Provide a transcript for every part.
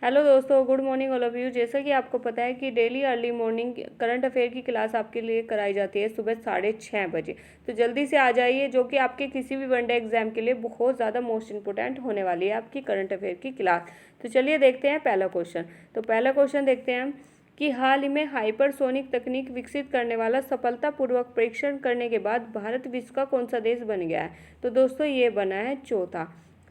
Hello दोस्तों, good morning all of you. जैसा कि आपको पता है कि daily early morning current affair की क्लास आपके लिए कराई जाती है सुबह 6:30 बजे। तो जल्दी से आ जाइए, जो कि आपके किसी भी वनडे एग्जाम के लिए बहुत ज़्यादा मोस्ट इंपॉर्टेंट होने वाली है आपकी करंट अफेयर की क्लास। तो चलिए देखते हैं पहला क्वेश्चन। तो पहला क्वेश्चन देखते हैं हम कि हाल ही में हाइपरसोनिक तकनीक विकसित करने वाला सफलतापूर्वक परीक्षण करने के बाद भारत विश्व का कौन सा देश बन गया है। तो दोस्तों ये बना है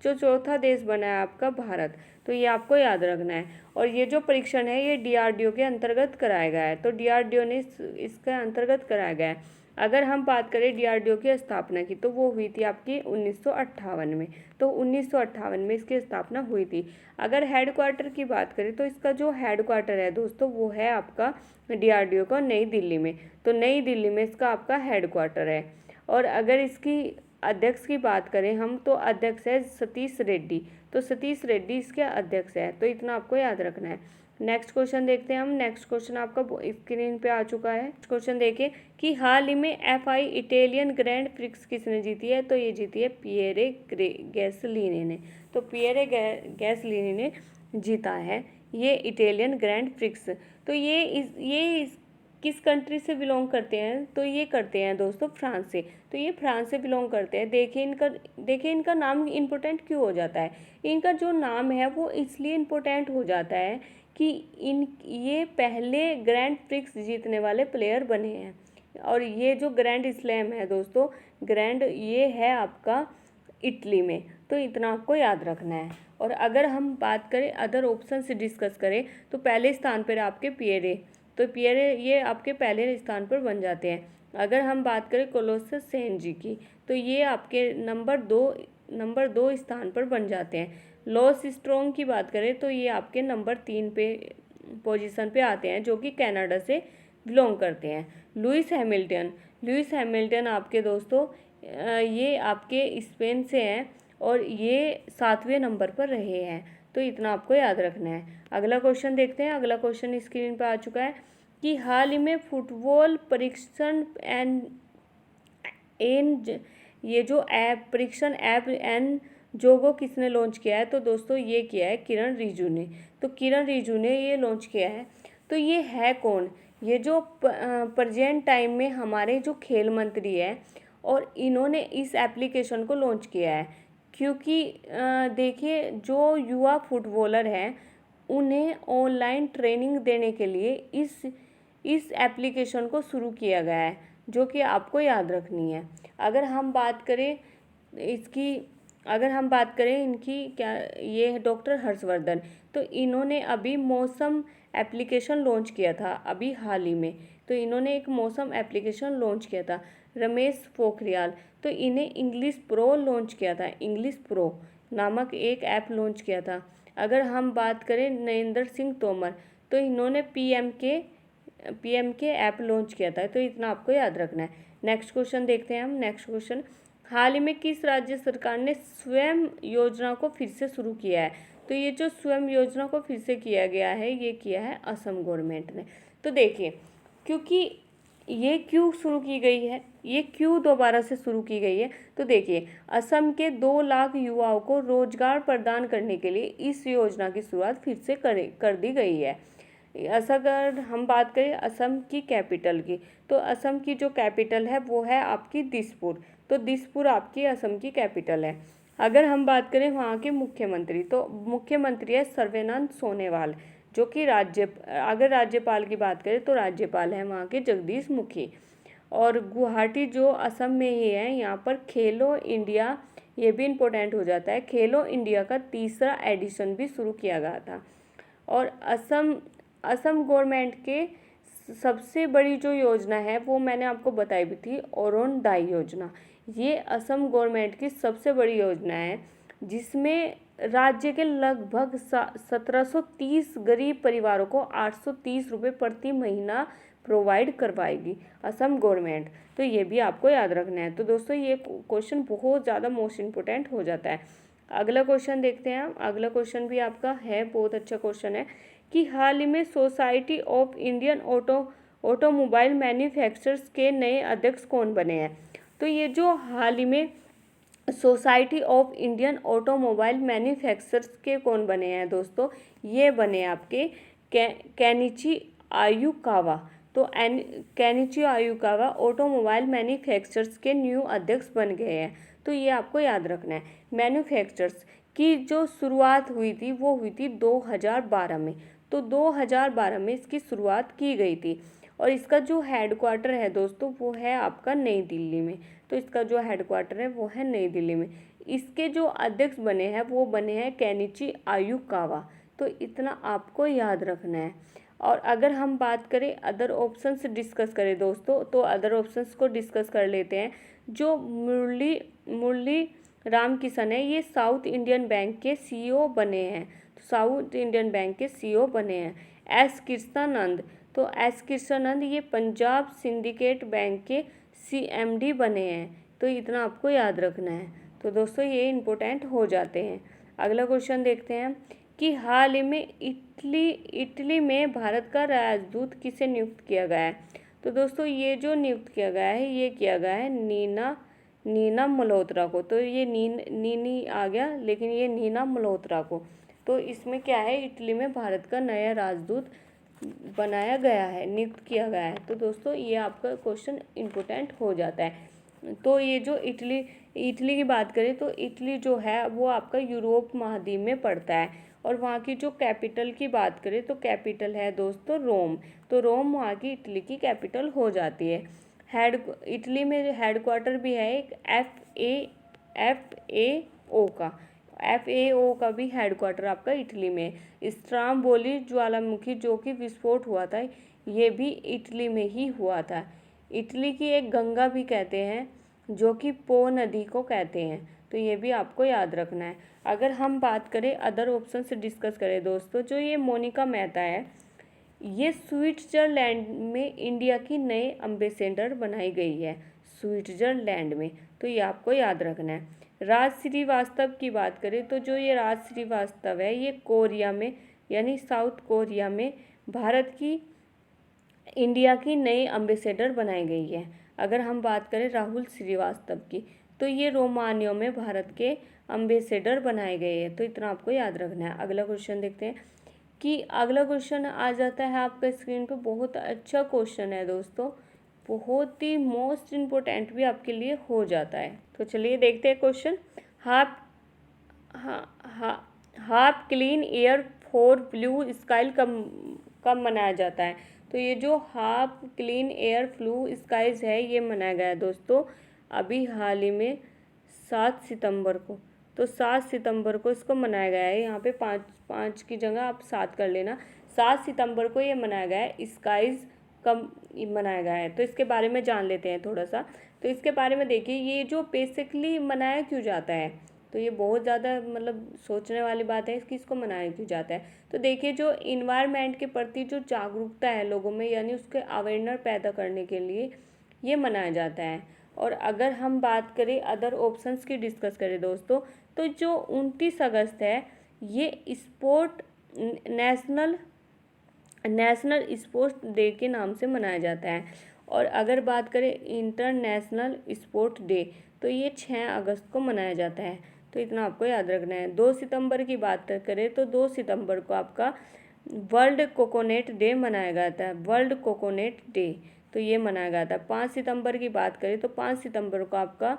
चौथा देश बना है आपका भारत। तो ये आपको याद रखना है। और ये जो परीक्षण है ये डीआरडीओ के अंतर्गत कराया गया है। तो डीआरडीओ ने इसके अंतर्गत कराया गया है। अगर हम बात करें डीआरडीओ की स्थापना की, तो वो हुई थी आपकी 1958 में। तो 1958 में इसकी स्थापना हुई थी। अगर हेडक्वार्टर की बात करें तो इसका जो हेडक्वार्टर है दोस्तों वो है आपका डीआरडीओ का नई दिल्ली में। तो नई दिल्ली में इसका आपका हेडक्वार्टर है। और अगर इसकी अध्यक्ष की बात करें हम, तो अध्यक्ष है सतीश रेड्डी। तो सतीश रेड्डी इसके अध्यक्ष है। तो इतना आपको याद रखना है। नेक्स्ट क्वेश्चन देखते हैं हम। नेक्स्ट क्वेश्चन आपका स्क्रीन पे आ चुका है। क्वेश्चन देखिए कि हाल ही में एफआई इटालियन ग्रैंड प्रिक्स किसने जीती है। तो ये जीती है पिएरे गैसलीनी ने। तो पिएरे गैसलीनी ने जीता है ये इटालियन ग्रैंड प्रिक्स। तो ये किस कंट्री से बिलोंग करते हैं। तो ये करते हैं दोस्तों फ्रांस से। तो ये फ्रांस से बिलोंग करते हैं। देखिए इनका नाम इम्पोर्टेंट क्यों हो जाता है। इनका जो नाम है वो इसलिए इम्पोर्टेंट हो जाता है कि ये पहले ग्रैंड प्रिक्स जीतने वाले प्लेयर बने हैं। और ये जो ग्रैंड स्लैम है दोस्तों, ग्रैंड ये है आपका इटली में। तो इतना आपको याद रखना है। और अगर हम बात करें अदर ऑप्शन से डिस्कस करें, तो पहले स्थान पर आपके पिएरे। तो पिएरे ये आपके पहले स्थान पर बन जाते हैं। अगर हम बात करें कोलोसस सेंजी की, तो ये आपके नंबर दो स्थान पर बन जाते हैं। लॉस स्ट्रोंग की बात करें तो ये आपके नंबर 3 पे पोजीशन पे आते हैं, जो कि कनाडा से बिलोंग करते हैं। लुइस हैमिल्टन आपके दोस्तों ये आपके स्पेन से हैं और ये 7वें नंबर पर रहे हैं। तो इतना आपको याद रखना है। अगला क्वेश्चन देखते हैं। अगला क्वेश्चन स्क्रीन पर आ चुका है कि हाल ही में फुटबॉल परीक्षण ये जो ऐप परीक्षण ऐप एन जोगो किसने लॉन्च किया है। तो दोस्तों ये किया है किरण रिजिजू ने। तो किरण रिजिजू ने ये लॉन्च किया है। तो ये है कौन। ये जो प्रेजेंट टाइम में हमारे जो खेल मंत्री है और इन्होंने इस एप्लीकेशन को लॉन्च किया है। क्योंकि देखिए जो युवा फुटबॉलर हैं उन्हें ऑनलाइन ट्रेनिंग देने के लिए इस एप्लीकेशन को शुरू किया गया है, जो कि आपको याद रखनी है। अगर हम बात करें इनकी क्या, ये है डॉक्टर हर्षवर्धन। तो इन्होंने अभी मौसम एप्लीकेशन लॉन्च किया था अभी हाल ही में। तो इन्होंने एक मौसम एप्लीकेशन लॉन्च किया था। रमेश पोखरियाल, तो इन्हें इंग्लिश प्रो लॉन्च किया था। इंग्लिश प्रो नामक एक ऐप लॉन्च किया था। अगर हम बात करें नरेंद्र सिंह तोमर, तो इन्होंने पीएम के ऐप लॉन्च किया था। तो इतना आपको याद रखना है। नेक्स्ट क्वेश्चन देखते हैं हम। नेक्स्ट क्वेश्चन, हाल ही में किस राज्य सरकार ने स्वयं योजना को फिर से शुरू किया है। तो ये जो स्वयं योजना को फिर से किया गया है ये किया है असम गवर्नमेंट ने। तो देखिए क्योंकि ये क्यों शुरू की गई है, ये क्यों दोबारा से शुरू की गई है। तो देखिए असम के 2 लाख युवाओं को रोजगार प्रदान करने के लिए इस योजना की शुरुआत फिर से कर दी गई है। अगर हम बात करें असम की कैपिटल की, तो असम की जो कैपिटल है वो है आपकी दिसपुर। तो दिसपुर आपकी असम की कैपिटल है। अगर हम बात करें वहाँ के मुख्यमंत्री, तो मुख्यमंत्री है सर्बानंद सोनोवाल, जो कि अगर राज्यपाल की बात करें तो राज्यपाल है वहाँ के जगदीश मुखी। और गुवाहाटी जो असम में ही है, यहाँ पर खेलो इंडिया, ये भी इम्पोर्टेंट हो जाता है, खेलो इंडिया का 3रा एडिशन भी शुरू किया गया था। और असम गवर्नमेंट के सबसे बड़ी जो योजना है वो मैंने आपको बताई भी थी, अरुणोदय योजना। ये असम गवर्नमेंट की सबसे बड़ी योजना है, जिसमें राज्य के लगभग 1730 गरीब परिवारों को 830 रुपये प्रति महीना प्रोवाइड करवाएगी असम गवर्नमेंट। तो ये भी आपको याद रखना है। तो दोस्तों ये क्वेश्चन बहुत ज़्यादा मोस्ट इम्पोर्टेंट हो जाता है। अगला क्वेश्चन देखते हैं हम। अगला क्वेश्चन भी आपका है, बहुत अच्छा क्वेश्चन है कि हाल ही में society of Indian automobile manufacturers के नए अध्यक्ष कौन बने हैं। तो ये जो हाल ही में society of Indian automobile manufacturers के कौन बने हैं दोस्तों? ये बने आपके केनिची आयुकावा। तो केनिची आयुकावा ऑटोमोबाइल मैन्युफैक्चरर्स के न्यू अध्यक्ष बन गए हैं। तो ये आपको याद रखना है। मैन्युफैक्चरर्स की जो शुरुआत हुई थी वो हुई थी 2012 में। तो 2012 में इसकी शुरुआत की गई थी और इसका जो हेडक्वार्टर है दोस्तों वो है आपका नई दिल्ली में। तो इसका जो हेडक्वार्टर है वो है नई दिल्ली में। इसके जो अध्यक्ष बने हैं वो बने हैं केनिची आयुकावा। तो इतना आपको याद रखना है। और अगर हम बात करें अदर ऑप्शंस डिस्कस करें दोस्तों, तो अदर ऑप्शंस को डिस्कस कर लेते हैं। जो मुरली मुरली राम किशन है ये साउथ इंडियन बैंक के सीईओ बने हैं। तो साउथ इंडियन बैंक के सीईओ बने हैं। एस कृष्णानंद, तो एस कृष्णानंद ये पंजाब सिंडिकेट बैंक के सीएमडी बने हैं। तो इतना आपको याद रखना है। तो दोस्तों ये इम्पोर्टेंट हो जाते हैं। अगला क्वेश्चन देखते हैं कि हाल ही में इटली में भारत का राजदूत किसे नियुक्त किया गया है? तो दोस्तों ये जो नियुक्त किया गया है ये किया गया है नीना मल्होत्रा को। तो ये नीनी आ गया, लेकिन ये नीना मल्होत्रा को। तो इसमें क्या है, इटली में भारत का नया राजदूत बनाया गया है, नियुक्त किया गया है। तो दोस्तों ये आपका क्वेश्चन इम्पोर्टेंट हो जाता है। तो ये जो इटली की बात करें तो इटली जो है वो आपका यूरोप महाद्वीप में पड़ता है। और वहाँ की जो कैपिटल की बात करें तो कैपिटल है दोस्तों रोम। तो रोम वहाँ की इटली की कैपिटल हो जाती है। इटली में हेडक्वार्टर भी है एक एफ ए ओ का भी हेडक्वार्टर आपका इटली में। स्ट्राम्बोली ज्वालामुखी जो कि विस्फोट हुआ था ये भी इटली में ही हुआ था। इटली की एक गंगा भी कहते हैं जो कि पो नदी को कहते हैं। तो ये भी आपको याद रखना है। अगर हम बात करें अदर ऑप्शन से डिस्कस करें दोस्तों, जो ये मोनिका मेहता है ये स्विट्जरलैंड में इंडिया की नए अम्बेसडर बनाई गई है, स्विट्जरलैंड में। तो ये आपको याद रखना है। राज श्रीवास्तव की बात करें तो जो ये राज श्रीवास्तव है ये कोरिया में यानी साउथ कोरिया में भारत की इंडिया की नई अम्बेसडर बनाई गई है। अगर हम बात करें राहुल श्रीवास्तव की तो ये रोमानिया में भारत के अम्बेसडर बनाए गए हैं। तो इतना आपको याद रखना है। अगला क्वेश्चन देखते हैं कि अगला क्वेश्चन आ जाता है आपका स्क्रीन पे। बहुत अच्छा क्वेश्चन है दोस्तों, बहुत ही मोस्ट इम्पोर्टेंट भी आपके लिए हो जाता है। तो चलिए देखते हैं question. Half half clean air for blue sky कब मनाया जाता है? तो ये जो half clean air blue skies है ये मनाया गया है दोस्तों अभी हाल ही में 7 सितंबर को। तो 7 सितंबर को इसको मनाया गया है। यहाँ पे 5 की जगह आप 7 कर लेना। 7 सितंबर को ये मनाया गया है, स्काईज कब मनाया गया है। तो इसके बारे में जान लेते हैं थोड़ा सा। तो इसके बारे में देखिए ये जो बेसिकली मनाया क्यों जाता है, तो ये बहुत ज़्यादा मतलब सोचने वाली बात है कि इसको मनाया क्यों जाता है। तो देखिए जो इन्वायरमेंट के प्रति जो जागरूकता है लोगों में यानी उसके अवेयरनेस पैदा करने के लिए ये मनाया जाता है। और अगर हम बात करें अदर ऑप्शंस की डिस्कस करें दोस्तों, तो जो 29 अगस्त है ये नेशनल स्पोर्ट्स डे के नाम से मनाया जाता है। और अगर बात करें इंटरनेशनल स्पोर्ट्स डे तो ये 6 अगस्त को मनाया जाता है। तो इतना आपको याद रखना है। 2 सितंबर की बात करें तो 2 सितंबर को आपका वर्ल्ड कोकोनट डे मनाया गया था, वर्ल्ड कोकोनट डे। तो ये मनाया गया था। 5 सितंबर की बात करें तो 5 सितंबर को आपका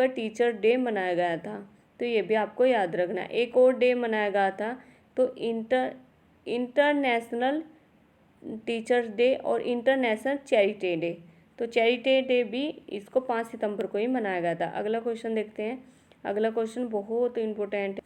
टीचर डे मनाया गया था। तो ये भी आपको याद रखना है। एक और डे मनाया गया था तो इंटरनेशनल टीचर्स डे और इंटरनेशनल चैरिटी डे। तो चैरिटी डे भी इसको 5 सितंबर को ही मनाया गया था। अगला क्वेश्चन देखते हैं। अगला क्वेश्चन बहुत इम्पोर्टेंट है।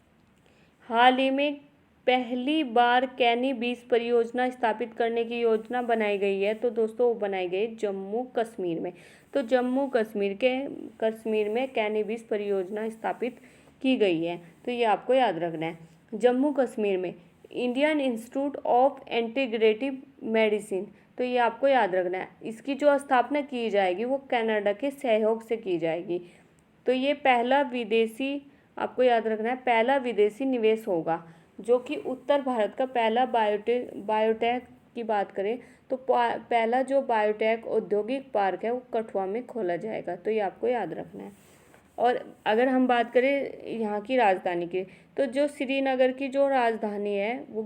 हाल ही में पहली बार कैनी बीच परियोजना स्थापित करने की योजना बनाई गई है। तो दोस्तों वो बनाई गई जम्मू कश्मीर में। तो जम्मू कश्मीर में कैनी बीच परियोजना स्थापित की गई है। तो ये आपको याद रखना है। जम्मू कश्मीर में Indian institute of integrative medicine, तो ये आपको याद रखना है। इसकी जो स्थापना की जाएगी वो कनाडा के सहयोग से की जाएगी। तो ये आपको याद रखना है पहला विदेशी निवेश होगा जो कि उत्तर भारत का पहला बायोटेक की बात करें तो पहला जो बायोटेक औद्योगिक पार्क है वो कठुआ में खोला जाएगा। तो ये आपको याद रखना है। और अगर हम बात करें यहाँ की राजधानी की, तो जो श्रीनगर की जो राजधानी है वो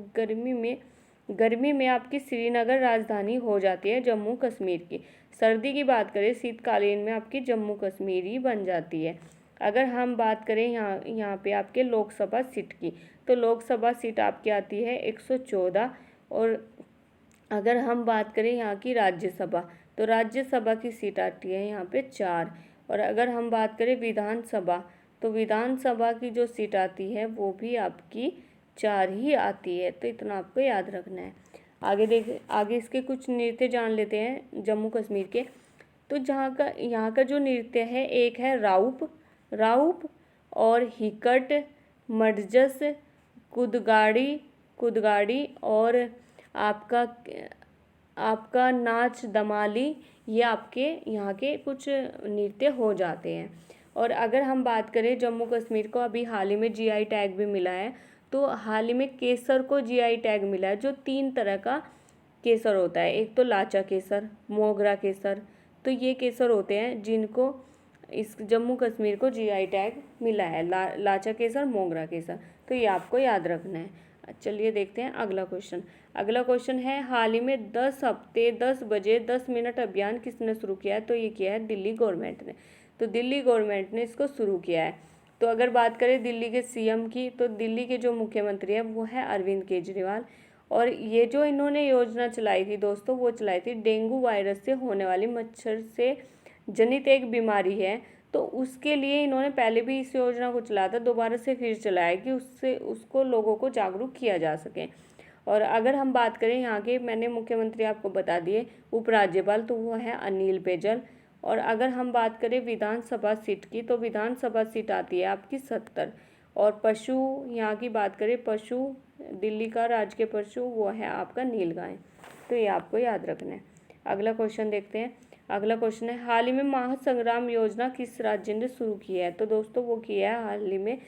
गर्मी में आपकी श्रीनगर राजधानी हो जाती है जम्मू कश्मीर की। सर्दी की बात करें शीतकालीन में आपकी जम्मू कश्मीर ही बन जाती है। अगर हम बात करें यहाँ पे आपके लोकसभा सीट की, तो लोकसभा सीट आपकी आती है 114। और अगर हम बात करें यहाँ की राज्यसभा, तो राज्यसभा की सीट आती है यहाँ पे 4। और अगर हम बात करें विधानसभा, तो विधानसभा की जो सीट आती है वो भी आपकी 4 ही आती है। तो इतना आपको याद रखना है। आगे इसके कुछ नृत्य जान लेते हैं जम्मू कश्मीर के। तो यहाँ का जो नृत्य है, एक है राउप और हिकट, मडजस, कुदगाड़ी और आपका नाच दमाली, ये आपके यहाँ के कुछ नृत्य हो जाते हैं। और अगर हम बात करें जम्मू कश्मीर को अभी हाल ही में जीआई टैग भी मिला है। तो हाल ही में केसर को जीआई टैग मिला है, जो 3 तरह का केसर होता है। एक तो लाचा केसर, मोगरा केसर, तो ये केसर होते हैं जिनको इस जम्मू कश्मीर को जीआई टैग मिला है, लाचा केसर, मोगरा केसर। तो ये आपको याद रखना है। चलिए देखते हैं अगला क्वेश्चन है, हाल ही में 10 हफ्ते 10 बजे 10 मिनट अभियान किसने शुरू किया है? तो ये किया है दिल्ली गवर्नमेंट ने। तो दिल्ली गवर्नमेंट ने इसको शुरू किया है। तो अगर बात करें दिल्ली के सीएम की, तो दिल्ली के जो मुख्यमंत्री है वो है अरविंद केजरीवाल। और ये जो इन्होंने योजना चलाई थी दोस्तों, वो चलाई थी डेंगू वायरस से होने वाली मच्छर से जनित एक बीमारी है। तो उसके लिए इन्होंने पहले भी इस योजना को चलाया था, दोबारा से फिर चलाया कि उसको लोगों को जागरूक किया जा सके। और अगर हम बात करें यहाँ के, मैंने मुख्यमंत्री आपको बता दिए, उपराज्यपाल, तो वो है अनिल बैजल। और अगर हम बात करें विधानसभा सीट की, तो विधानसभा सीट आती है आपकी 70। और पशु, यहाँ की बात करें पशु, दिल्ली का राजकीय पशु वो है आपका नीलगाय। तो ये आपको याद रखना है। अगला क्वेश्चन देखते हैं। अगला क्वेश्चन है, हाल ही में महासंग्राम योजना किस राज्य ने शुरू की है? तो दोस्तों वो किया है हाल ही में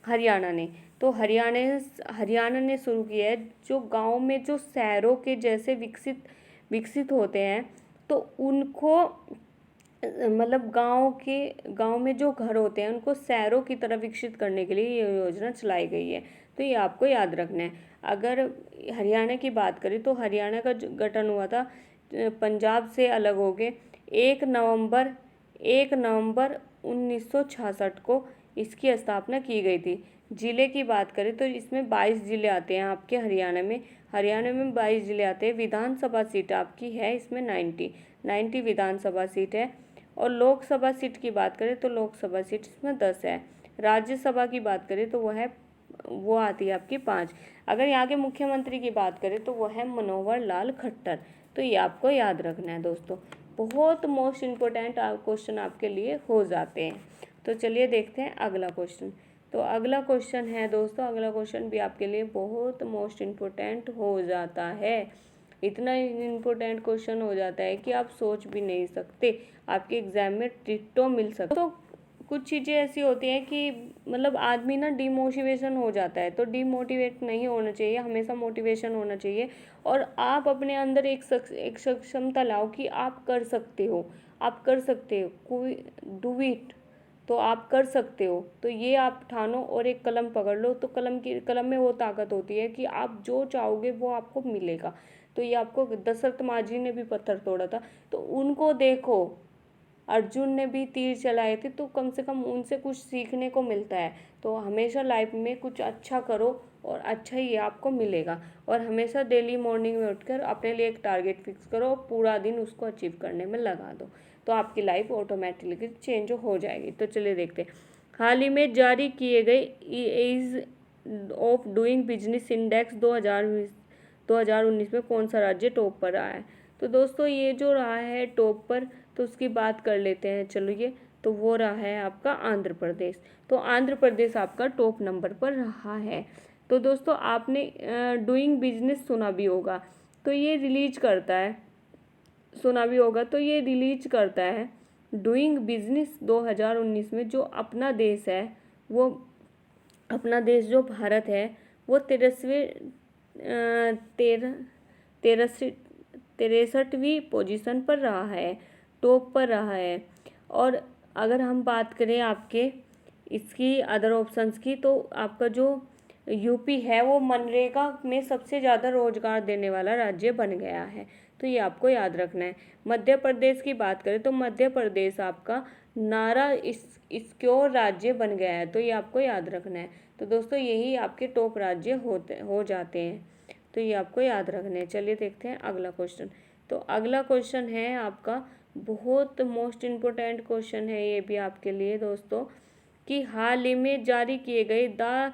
हरियाणा ने। तो हरियाणा ने शुरू किया है। जो गांव में जो शहरों के जैसे विकसित होते हैं, तो उनको मतलब गांव में जो घर होते हैं उनको शहरों की तरह विकसित करने के लिए ये योजना चलाई गई है। तो ये आपको याद रखना है। अगर हरियाणा की बात करें, तो हरियाणा का गठन हुआ था पंजाब से अलग होके 1 नवंबर 1966 को इसकी स्थापना की गई थी। ज़िले की बात करें तो इसमें 22 ज़िले आते हैं आपके हरियाणा में 22 ज़िले आते हैं। विधानसभा सीट आपकी है इसमें 90 विधानसभा सीट है। और लोकसभा सीट की बात करें तो लोकसभा सीट इसमें 10 है। राज्यसभा की बात करें तो वो आती है आपकी 5। अगर यहाँ के मुख्यमंत्री की बात करें तो वो है मनोहर लाल खट्टर। तो ये आपको याद रखना है दोस्तों, बहुत मोस्ट इम्पोर्टेंट क्वेश्चन आपके लिए हो जाते हैं। तो चलिए देखते हैं अगला क्वेश्चन। तो अगला क्वेश्चन है दोस्तों, अगला क्वेश्चन भी आपके लिए बहुत मोस्ट इम्पोर्टेंट हो जाता है। इतना इम्पोर्टेंट क्वेश्चन हो जाता है कि आप सोच भी नहीं सकते, आपके एग्जाम में टिट्टो मिल सकता। तो कुछ चीज़ें ऐसी होती हैं कि मतलब आदमी ना डिमोटिवेशन हो जाता है। तो डिमोटिवेट नहीं होना चाहिए, हमेशा मोटिवेशन होना चाहिए। और आप अपने अंदर एक सक्षमता लाओ कि आप कर सकते हो, कोई डू इट, तो आप कर सकते हो। तो ये आप ठानो और एक कलम पकड़ लो। तो कलम में वो ताकत होती है कि आप जो चाहोगे वो आपको मिलेगा। तो ये आपको दशरथ माझी ने भी पत्थर तोड़ा था, तो उनको देखो, अर्जुन ने भी तीर चलाए थे, तो कम से कम उनसे कुछ सीखने को मिलता है। तो हमेशा लाइफ में कुछ अच्छा करो और अच्छा ही आपको मिलेगा। और हमेशा डेली मॉर्निंग में उठकर अपने लिए एक टारगेट फिक्स करो और पूरा दिन उसको अचीव करने में लगा दो, तो आपकी लाइफ ऑटोमेटिकली चेंज हो जाएगी। तो चलिए देखते हैं, हाल ही में जारी किए गए ease of doing business index 2019 में कौन सा राज्य टॉप पर रहा है? तो दोस्तों ये जो रहा है टॉप पर, तो उसकी बात कर लेते हैं चलिए। तो वो रहा है आपका आंध्र प्रदेश। तो आंध्र प्रदेश आपका टॉप नंबर पर रहा है। तो दोस्तों आपने डूइंग बिजनेस सुना भी होगा, तो ये रिलीज करता है, डूइंग बिजनेस 2019 में जो अपना देश है, वो अपना देश जो भारत है, वो 63वीं पोजीशन पर रहा है, टॉप पर रहा है। और अगर हम बात करें आपके इसकी अदर ऑप्शंस की, तो आपका जो यूपी है वो मनरेगा में सबसे ज़्यादा रोजगार देने वाला राज्य बन गया है, तो ये आपको याद रखना है। मध्य प्रदेश की बात करें तो मध्य प्रदेश आपका नारा सिक्योर राज्य बन गया है, तो ये आपको याद रखना है। तो दोस्तों यही आपके टॉप राज्य हो जाते हैं, तो ये आपको याद रखना है। चलिए देखते हैं अगला क्वेश्चन। तो अगला क्वेश्चन है आपका, बहुत मोस्ट इम्पोर्टेंट क्वेश्चन है ये भी आपके लिए दोस्तों, कि हाल ही में जारी किए गए the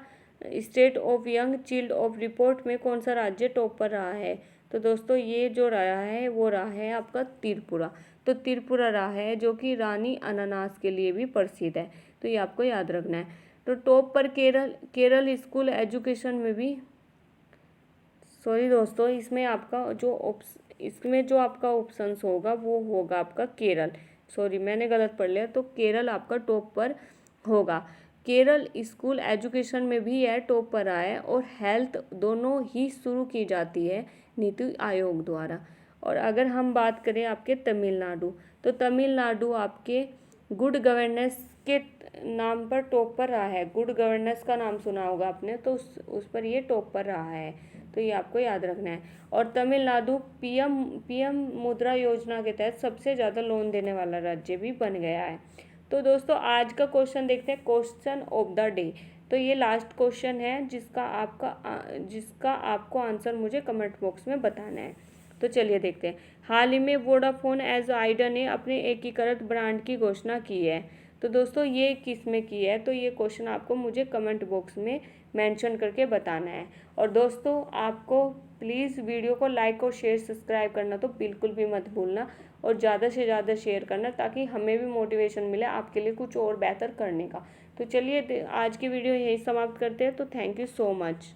state of young chilled of report में कौन सा राज्य टॉप पर रहा है। तो दोस्तों ये जो रहा है वो रहा है आपका त्रिपुरा। तो त्रिपुरा रहा है जो कि रानी अनानास के लिए भी प्रसिद्ध है, तो ये आपको याद रखना है। तो टॉप पर केरल स्कूल एजुकेशन में भी, सॉरी दोस्तों, इसमें जो आपका ऑप्शंस होगा वो होगा आपका केरल, सॉरी मैंने गलत पढ़ लिया, तो केरल आपका टॉप पर होगा। केरल स्कूल एजुकेशन में भी यह टॉप पर आया है, और हेल्थ दोनों ही शुरू की जाती है नीति आयोग द्वारा। और अगर हम बात करें आपके तमिलनाडु, तो तमिलनाडु आपके गुड गवर्नेंस के नाम पर टॉप पर रहा है। गुड गवर्नेंस का नाम सुना होगा आपने, तो उस पर ये टॉप पर रहा है, तो ये आपको याद रखना है। और तमिलनाडु पीएम मुद्रा योजना के तहत सबसे ज़्यादा लोन देने वाला राज्य भी बन गया है। तो दोस्तों आज का क्वेश्चन देखते हैं, क्वेश्चन ऑफ द डे। तो ये लास्ट क्वेश्चन है जिसका आपको आंसर मुझे कमेंट बॉक्स में बताना है। तो चलिए देखते हैं। हाल ही में वोडाफोन एज आइडिया ने अपने एकीकृत ब्रांड की घोषणा की है। तो दोस्तों ये किस में की है, तो ये क्वेश्चन आपको मुझे कमेंट बॉक्स में मेंशन करके बताना है। और दोस्तों आपको प्लीज़ वीडियो को लाइक और शेयर सब्सक्राइब करना तो बिल्कुल भी मत भूलना, और ज़्यादा से ज़्यादा शेयर करना, ताकि हमें भी मोटिवेशन मिले आपके लिए कुछ और बेहतर करने का। तो चलिए आज की वीडियो यही समाप्त करते हैं। तो थैंक यू सो मच।